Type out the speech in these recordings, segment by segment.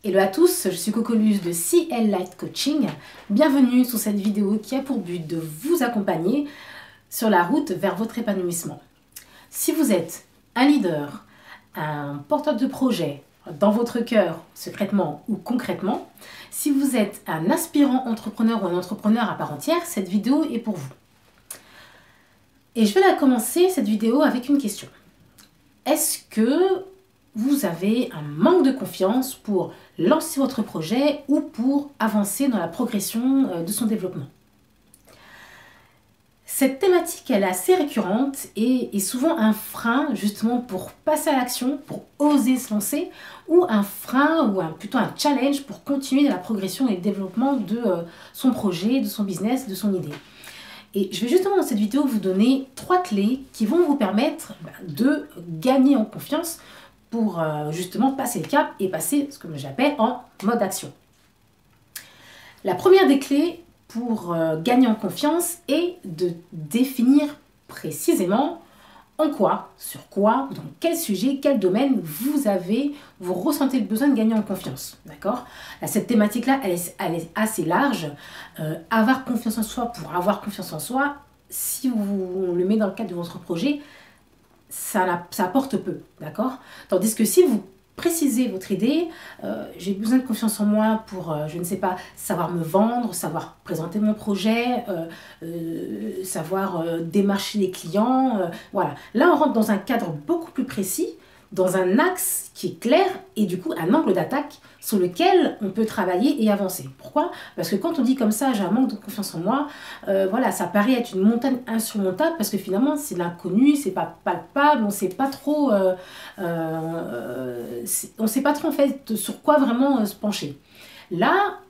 Hello à tous, je suis Cocolus de CL Light Coaching. Bienvenue sur cette vidéo qui a pour but de vous accompagner sur la route vers votre épanouissement. Si vous êtes un leader, un porteur de projet dans votre cœur, secrètement ou concrètement, si vous êtes un aspirant entrepreneur ou un entrepreneur à part entière, cette vidéo est pour vous. Et je vais commencer cette vidéo avec une question. Est-ce que vous avez un manque de confiance pour lancer votre projet ou pour avancer dans la progression de son développement? Cette thématique, elle est assez récurrente et est souvent un frein justement pour passer à l'action, pour oser se lancer, ou un frein ou plutôt un challenge pour continuer dans la progression et le développement de son projet, de son business, de son idée. Et je vais justement dans cette vidéo vous donner 3 clés qui vont vous permettre de gagner en confiance pour justement passer le cap et passer ce que j'appelle en mode action. La première des clés pour gagner en confiance est de définir précisément en quoi, sur quoi, dans quel sujet, quel domaine vous ressentez le besoin de gagner en confiance. D'accord? Cette thématique-là, elle est assez large. Avoir confiance en soi pour avoir confiance en soi, si on le met dans le cadre de votre projet, ça apporte peu, d'accord? Tandis que si vous précisez votre idée, j'ai besoin de confiance en moi pour, je ne sais pas, savoir me vendre, savoir présenter mon projet, savoir démarcher les clients, voilà. Là, on rentre dans un cadre beaucoup plus précis, dans un axe qui est clair et du coup un angle d'attaque sur lequel on peut travailler et avancer. Pourquoi? Parce que quand on dit comme ça, j'ai un manque de confiance en moi, voilà, ça paraît être une montagne insurmontable parce que finalement c'est l'inconnu, c'est pas palpable, on sait pas trop, on sait pas trop en fait sur quoi vraiment se pencher. Là,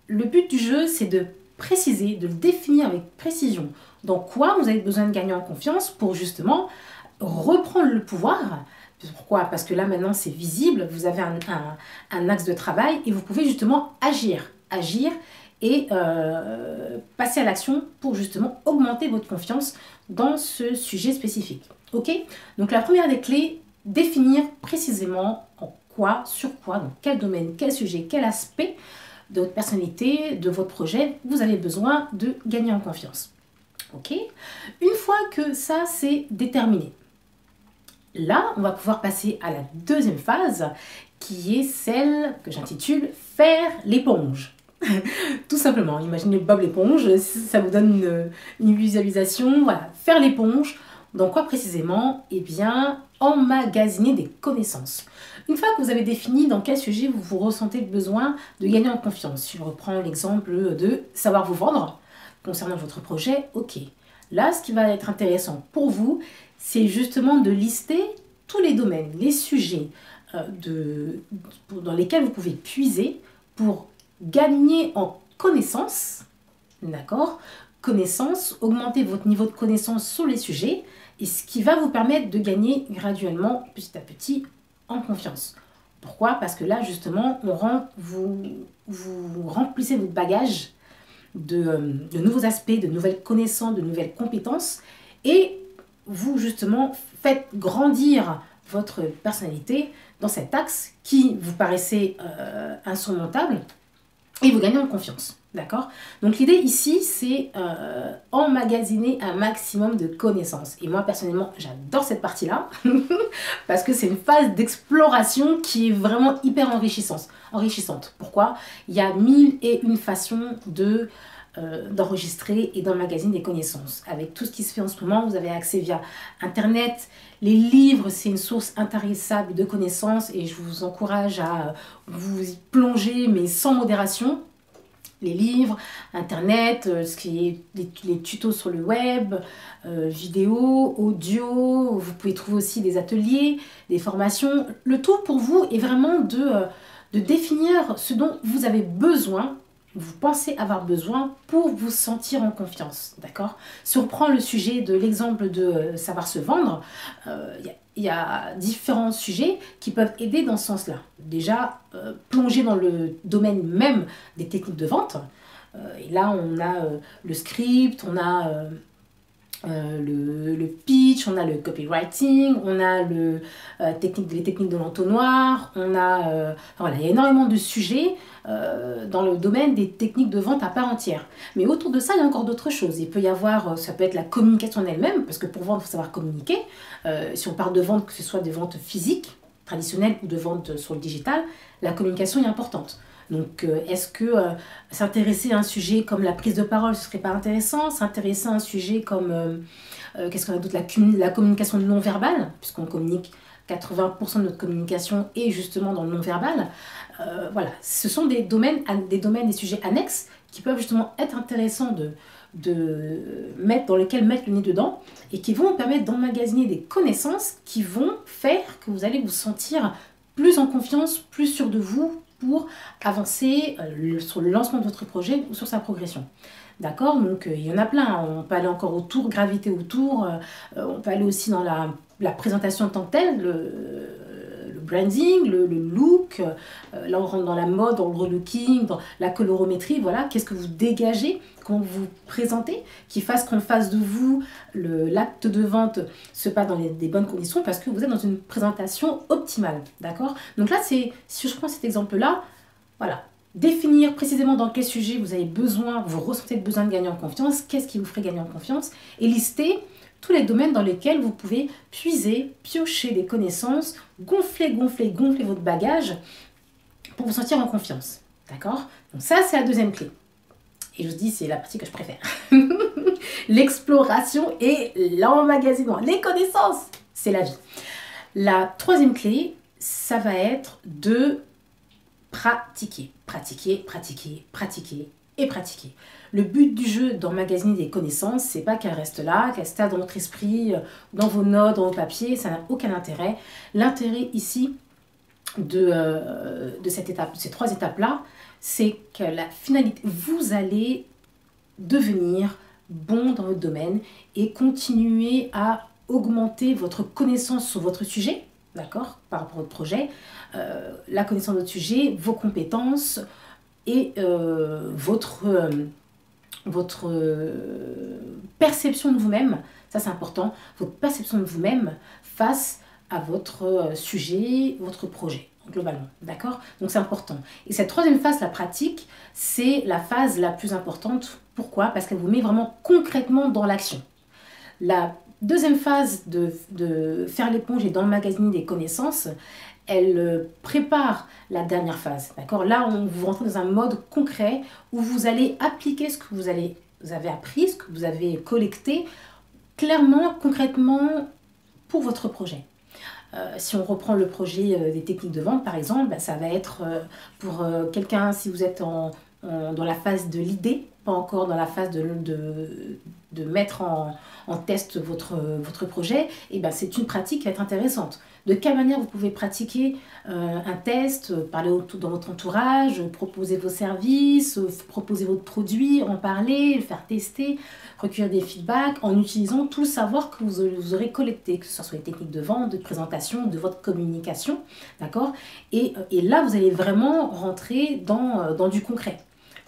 le but du jeu, c'est de préciser, de le définir avec précision dans quoi vous avez besoin de gagner en confiance pour justement reprendre le pouvoir. Pourquoi? Parce que là maintenant c'est visible, vous avez un axe de travail et vous pouvez justement agir et passer à l'action pour justement augmenter votre confiance dans ce sujet spécifique. Ok? Donc la première des clés, définir précisément en quoi, sur quoi, dans quel domaine, quel sujet, quel aspect de votre personnalité, de votre projet, vous avez besoin de gagner en confiance. Ok? Une fois que ça c'est déterminé, là, on va pouvoir passer à la deuxième phase, qui est celle que j'intitule « Faire l'éponge ». Tout simplement, imaginez Bob l'éponge, ça vous donne une visualisation. Voilà, faire l'éponge. Dans quoi précisément? Eh bien, emmagasiner des connaissances. Une fois que vous avez défini dans quel sujet vous ressentez le besoin de gagner en confiance, je reprends l'exemple de savoir vous vendre concernant votre projet, ok. Là, ce qui va être intéressant pour vous, c'est justement de lister tous les domaines, les sujets dans lesquels vous pouvez puiser pour gagner en connaissance, d'accord? Connaissance, augmenter votre niveau de connaissance sur les sujets, et ce qui va vous permettre de gagner graduellement, petit à petit, en confiance. Pourquoi? Parce que là, justement, vous remplissez votre bagage de nouveaux aspects, de nouvelles connaissances, de nouvelles compétences, et vous justement faites grandir votre personnalité dans cet axe qui vous paraissait insurmontable et vous gagnez en confiance. D'accord? Donc l'idée ici, c'est emmagasiner un maximum de connaissances. Et moi, personnellement, j'adore cette partie-là parce que c'est une phase d'exploration qui est vraiment hyper enrichissante. Pourquoi? Il y a 1001 façons d'enregistrer et d'emmagasiner des connaissances. Avec tout ce qui se fait en ce moment, vous avez accès via Internet. Les livres, c'est une source intarissable de connaissances et je vous encourage à vous y plonger, mais sans modération. Les livres, Internet, ce qui est les tutos sur le web, vidéo, audio, vous pouvez trouver aussi des ateliers, des formations. Le tout pour vous est vraiment de définir ce dont vous avez besoin, vous pensez avoir besoin pour vous sentir en confiance, d'accord? Si on reprend le sujet de l'exemple de savoir se vendre, il y a différents sujets qui peuvent aider dans ce sens-là. Déjà, plonger dans le domaine même des techniques de vente. Et là, on a le script, on a le pitch, on a le copywriting, on a les techniques de l'entonnoir, voilà, il y a énormément de sujets dans le domaine des techniques de vente à part entière. Mais autour de ça, il y a encore d'autres choses. Il peut y avoir, ça peut être la communication en elle-même, parce que pour vendre, il faut savoir communiquer. Si on parle de vente, que ce soit des ventes physiques, traditionnelles, ou de vente sur le digital, la communication est importante. Donc, est-ce que s'intéresser à un sujet comme la prise de parole, ce serait pas intéressant? S'intéresser à un sujet comme, qu'est-ce qu'on a d'autre, la communication non verbale, puisqu'on communique 80% de notre communication est justement dans le non verbal. Voilà, ce sont des domaines, des sujets annexes qui peuvent justement être intéressants dans lesquels mettre le nez dedans et qui vont vous permettre d'emmagasiner des connaissances qui vont faire que vous allez vous sentir plus en confiance, plus sûr de vous, pour avancer sur le lancement de votre projet ou sur sa progression. D'accord? Donc il y en a plein, on peut aller encore autour, graviter autour, on peut aller aussi dans la présentation en tant que telle, le branding, le look, là on rentre dans la mode, dans le relooking, dans la colorométrie, voilà, qu'est-ce que vous dégagez, comment vous vous présentez, qui fasse qu'en face de vous, l'acte de vente se passe dans des bonnes conditions parce que vous êtes dans une présentation optimale, d'accord? Donc là, si je prends cet exemple-là, voilà, définir précisément dans quel sujet vous avez besoin, vous ressentez le besoin de gagner en confiance, qu'est-ce qui vous ferait gagner en confiance, et lister tous les domaines dans lesquels vous pouvez puiser, piocher des connaissances, gonfler votre bagage pour vous sentir en confiance. D'accord? Donc ça, c'est la deuxième clé. Et je vous dis, c'est la partie que je préfère. L'exploration et l'emmagasinement. Les connaissances, c'est la vie. La troisième clé, ça va être de pratiquer. Pratiquer, pratiquer, pratiquer et pratiquer. Le but du jeu d'emmagasiner des connaissances, c'est pas qu'elles restent là, qu'elles stagent dans votre esprit, dans vos notes, dans vos papiers, ça n'a aucun intérêt. L'intérêt ici de ces trois étapes-là, c'est que la finalité, vous allez devenir bon dans votre domaine et continuer à augmenter votre connaissance sur votre sujet, d'accord, par rapport à votre projet, la connaissance de votre sujet, vos compétences et votre perception de vous-même, ça c'est important, votre perception de vous-même face à votre sujet, votre projet, globalement, d'accord? Donc c'est important. Et cette troisième phase, la pratique, c'est la phase la plus importante. Pourquoi? Parce qu'elle vous met vraiment concrètement dans l'action. La deuxième phase de faire l'éponge et d'emmagasiner des connaissances, elle prépare la dernière phase. D'accord? Là, vous rentrez dans un mode concret où vous allez appliquer ce que vous avez appris, ce que vous avez collecté, clairement, concrètement, pour votre projet. Si on reprend le projet des techniques de vente, par exemple, ça va être pour quelqu'un, si vous êtes dans la phase de l'idée, pas encore dans la phase de mettre en test votre projet, et ben c'est une pratique qui va être intéressante. De quelle manière vous pouvez pratiquer un test, parler dans votre entourage, proposer vos services, proposer votre produit, en parler, le faire tester, recueillir des feedbacks en utilisant tout le savoir que vous aurez collecté, que ce soit les techniques de vente, de présentation, de votre communication, d'accord? Et là, vous allez vraiment rentrer dans du concret.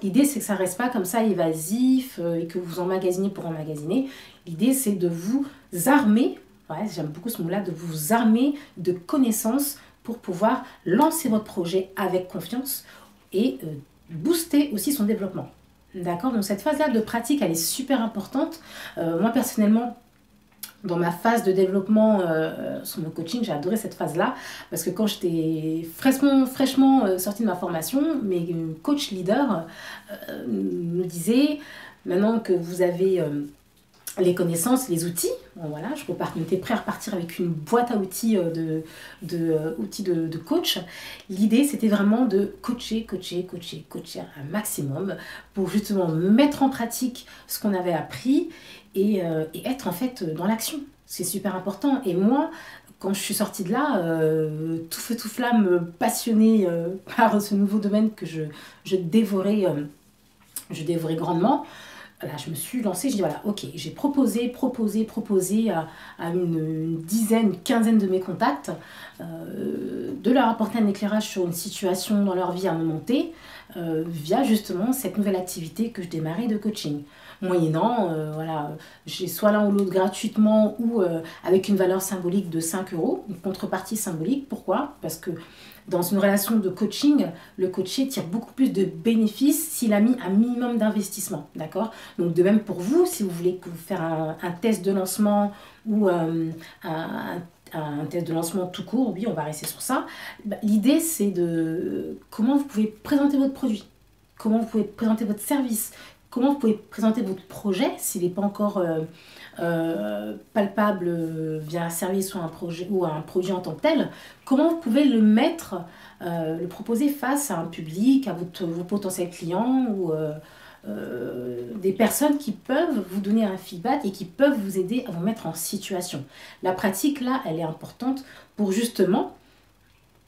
L'idée, c'est que ça ne reste pas comme ça évasif et que vous emmagasinez pour emmagasiner. L'idée, c'est de vous armer, ouais, j'aime beaucoup ce mot-là, de vous armer de connaissances pour pouvoir lancer votre projet avec confiance et booster aussi son développement. D'accord? Donc cette phase-là de pratique, elle est super importante. Moi, personnellement, dans ma phase de développement sur mon coaching, j'ai adoré cette phase-là parce que quand j'étais fraîchement sortie de ma formation, mes coachs leaders me disaient, maintenant que vous avez les connaissances, les outils, bon, voilà, on était prêt à repartir avec une boîte à outils de coach. L'idée, c'était vraiment de coacher un maximum pour justement mettre en pratique ce qu'on avait appris et être en fait dans l'action. C'est super important. Et moi, quand je suis sortie de là, tout feu tout flamme, passionnée par ce nouveau domaine que je dévorais grandement, Là, je me suis lancée, je dis voilà, ok, j'ai proposé à une dizaine, une quinzaine de mes contacts de leur apporter un éclairage sur une situation dans leur vie à un moment T via justement cette nouvelle activité que je démarrais de coaching. Moyennant, voilà, j'ai soit l'un ou l'autre gratuitement ou avec une valeur symbolique de 5 euros, une contrepartie symbolique. Pourquoi? Parce que dans une relation de coaching, le coaché tire beaucoup plus de bénéfices s'il a mis un minimum d'investissement, d'accord? Donc de même pour vous, si vous voulez faire un test de lancement ou un test de lancement tout court, oui, on va rester sur ça. L'idée, c'est de comment vous pouvez présenter votre produit, comment vous pouvez présenter votre service, comment vous pouvez présenter votre projet s'il n'est pas encore palpable via un service ou un projet ou un produit en tant que tel, comment vous pouvez le mettre, le proposer face à un public, à vos potentiels clients ou des personnes qui peuvent vous donner un feedback et qui peuvent vous aider à vous mettre en situation. La pratique, là, elle est importante pour justement,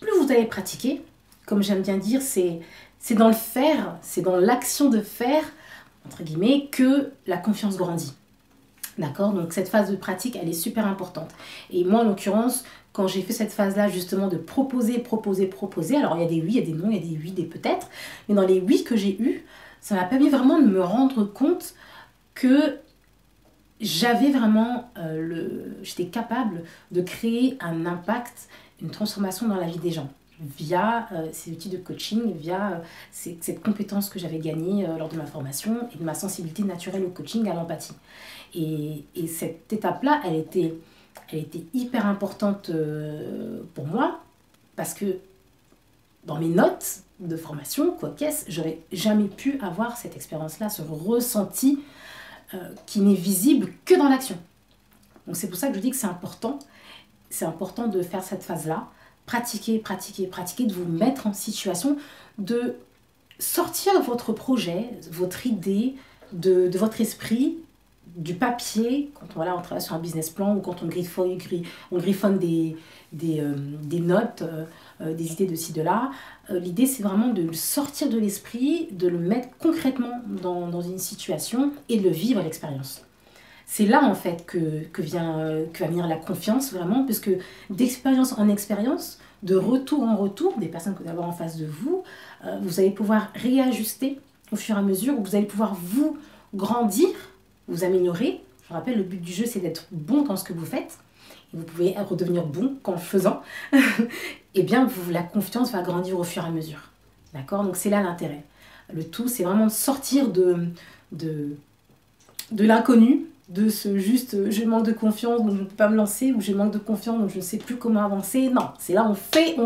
plus vous allez pratiquer, comme j'aime bien dire, c'est dans le faire, c'est dans l'action de faire, entre guillemets, que la confiance grandit. D'accord? Donc cette phase de pratique, elle est super importante. Et moi, en l'occurrence, quand j'ai fait cette phase-là, justement, de proposer, alors il y a des oui, il y a des non, il y a des oui, des peut-être, mais dans les oui que j'ai eus, ça m'a permis vraiment de me rendre compte que j'avais vraiment, j'étais capable de créer un impact, une transformation dans la vie des gens via ces outils de coaching, via cette compétence que j'avais gagnée lors de ma formation et de ma sensibilité naturelle au coaching, à l'empathie. Et cette étape-là, elle était hyper importante pour moi parce que dans mes notes de formation, quoi qu'est-ce, j'aurais jamais pu avoir cette expérience-là, ce ressenti qui n'est visible que dans l'action. Donc c'est pour ça que je dis que c'est important de faire cette phase-là, pratiquer, de vous mettre en situation, de sortir votre projet, votre idée de votre esprit, du papier, quand voilà, on travaille sur un business plan ou quand on griffonne des notes, des idées de ci, de là. L'idée, c'est vraiment de le sortir de l'esprit, de le mettre concrètement dans une situation et de le vivre l'expérience. C'est là, en fait, que va venir la confiance, vraiment, puisque d'expérience en expérience, de retour en retour, des personnes que vous allez avoir en face de vous, vous allez pouvoir réajuster au fur et à mesure, vous allez pouvoir vous grandir, vous améliorer. Je vous rappelle, le but du jeu, c'est d'être bon dans ce que vous faites. Et vous pouvez redevenir bon qu'en le faisant. Et bien, la confiance va grandir au fur et à mesure. D'accord? Donc, c'est là l'intérêt. Le tout, c'est vraiment de sortir de l'inconnu, de ce juste « je manque de confiance, donc je ne peux pas me lancer » ou « je manque de confiance, donc je ne sais plus comment avancer ». Non, c'est là on fait.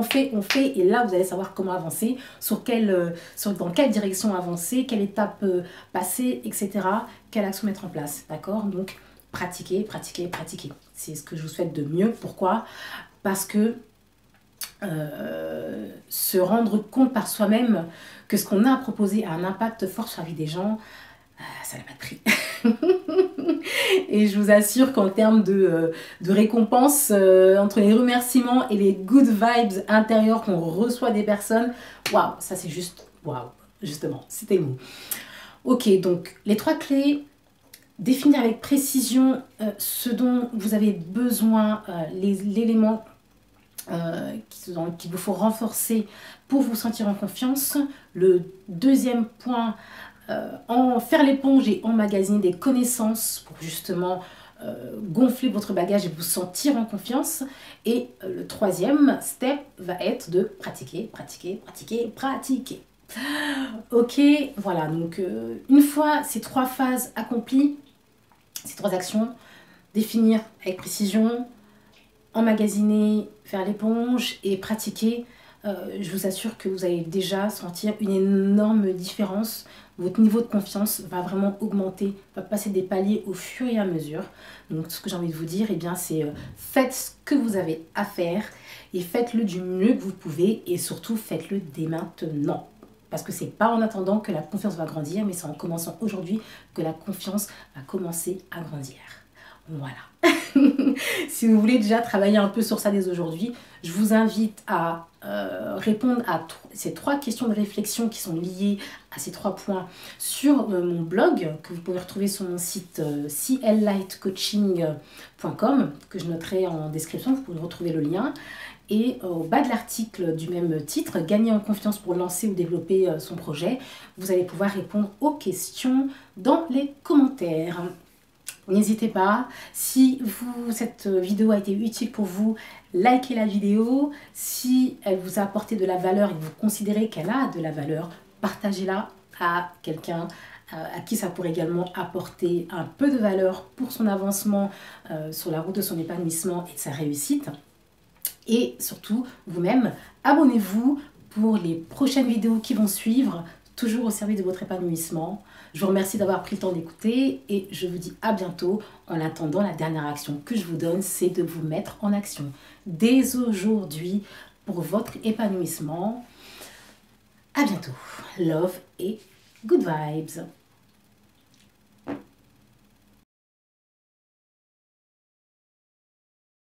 Et là, vous allez savoir comment avancer, dans quelle direction avancer, quelle étape passer, etc. Quelle action mettre en place. D'accord? Donc, pratiquer. C'est ce que je vous souhaite de mieux. Pourquoi? Parce que se rendre compte par soi-même que ce qu'on a à proposer a un impact fort sur la vie des gens, ça n'a pas de prix. Et je vous assure qu'en termes de récompense, entre les remerciements et les good vibes intérieures qu'on reçoit des personnes, waouh, ça c'est juste waouh, justement, c'était le mot. Ok, donc les 3 clés: définir avec précision ce dont vous avez besoin, l'élément qu'il vous faut renforcer pour vous sentir en confiance. Le deuxième point, en faire l'éponge et emmagasiner des connaissances pour justement gonfler votre bagage et vous sentir en confiance. Et le troisième step va être de pratiquer. Ok, voilà, donc une fois ces 3 phases accomplies, ces 3 actions, définir avec précision, emmagasiner, faire l'éponge et pratiquer, je vous assure que vous allez déjà sentir une énorme différence. Votre niveau de confiance va vraiment augmenter, va passer des paliers au fur et à mesure. Donc ce que j'ai envie de vous dire, eh bien, c'est faites ce que vous avez à faire et faites-le du mieux que vous pouvez et surtout faites-le dès maintenant. Parce que c'est pas en attendant que la confiance va grandir, mais c'est en commençant aujourd'hui que la confiance va commencer à grandir. Voilà. Si vous voulez déjà travailler un peu sur ça dès aujourd'hui, je vous invite à répondre à ces 3 questions de réflexion qui sont liées à ces 3 points sur mon blog que vous pouvez retrouver sur mon site cllightcoaching.com que je noterai en description, vous pouvez retrouver le lien. Et au bas de l'article du même titre, gagner en confiance pour lancer ou développer son projet, vous allez pouvoir répondre aux questions dans les commentaires. N'hésitez pas, si cette vidéo a été utile pour vous, likez la vidéo. Si elle vous a apporté de la valeur et que vous considérez qu'elle a de la valeur, partagez-la à quelqu'un à qui ça pourrait également apporter un peu de valeur pour son avancement sur la route de son épanouissement et de sa réussite. Et surtout, vous-même, abonnez-vous pour les prochaines vidéos qui vont suivre, toujours au service de votre épanouissement. Je vous remercie d'avoir pris le temps d'écouter et je vous dis à bientôt. En attendant, la dernière action que je vous donne, c'est de vous mettre en action dès aujourd'hui pour votre épanouissement. À bientôt. Love et good vibes.